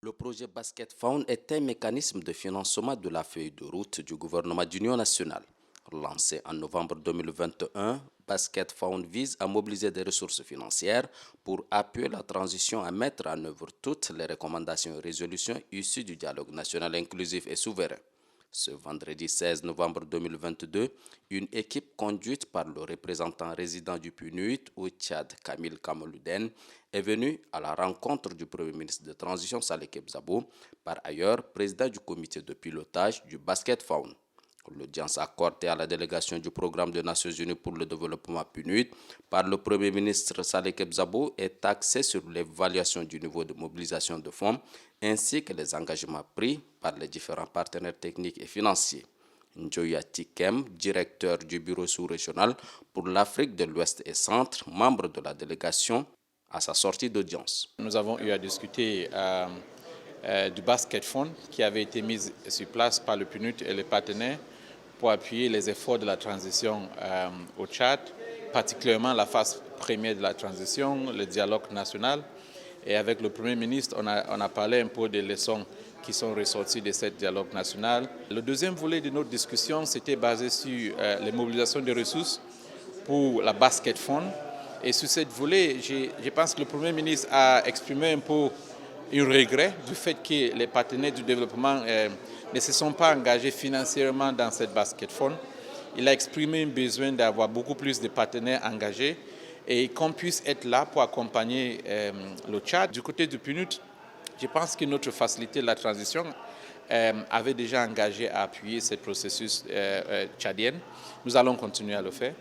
Le projet Basket Fund est un mécanisme de financement de la feuille de route du gouvernement d'union nationale. Lancé en novembre 2021, Basket Fund vise à mobiliser des ressources financières pour appuyer la transition à mettre en œuvre toutes les recommandations et résolutions issues du dialogue national inclusif et souverain. Ce vendredi 16 novembre 2022, une équipe conduite par le représentant résident du PNUD au Tchad, Kamil Kamalouden, est venue à la rencontre du Premier ministre de Transition, Saleh Kebzabo, par ailleurs président du comité de pilotage du Basket Fund. L'audience accordée à la délégation du Programme des Nations Unies pour le développement PNUD par le Premier ministre Saleh Kebzabo est axée sur l'évaluation du niveau de mobilisation de fonds ainsi que les engagements pris par les différents partenaires techniques et financiers. Njoya Tikem, directeur du bureau sous-régional pour l'Afrique de l'Ouest et Centre, membre de la délégation, à sa sortie d'audience. Nous avons eu à discuter du Basket Fund qui avait été mis sur place par le PNUD et les partenaires pour appuyer les efforts de la transition au Tchad, particulièrement la phase première de la transition, le dialogue national. Et avec le Premier ministre, on a parlé un peu des leçons qui sont ressorties de ce dialogue national. Le deuxième volet de notre discussion, c'était basé sur les mobilisations de ressources pour la Basket Fund. Et sur cette volet, je pense que le Premier ministre a exprimé un peu un regret du fait que les partenaires du développement ne se sont pas engagés financièrement dans cette Basket Fund. Il a exprimé un besoin d'avoir beaucoup plus de partenaires engagés et qu'on puisse être là pour accompagner le Tchad. Du côté du PNUD, je pense que notre facilité de la transition avait déjà engagé à appuyer ce processus tchadien. Nous allons continuer à le faire.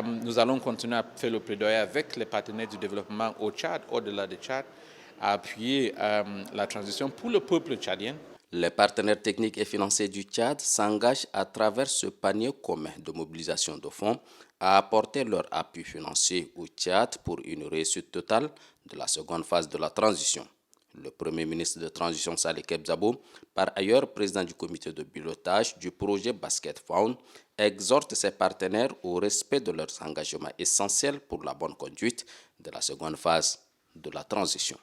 Nous allons continuer à faire le plaidoyer avec les partenaires du développement au Tchad, au-delà du Tchad, à appuyer la transition pour le peuple tchadien. Les partenaires techniques et financiers du Tchad s'engagent à travers ce panier commun de mobilisation de fonds à apporter leur appui financier au Tchad pour une réussite totale de la seconde phase de la transition. Le Premier ministre de Transition Saleh Kebzabo, par ailleurs président du comité de pilotage du projet Basket Fund, exhorte ses partenaires au respect de leurs engagements essentiels pour la bonne conduite de la seconde phase de la transition.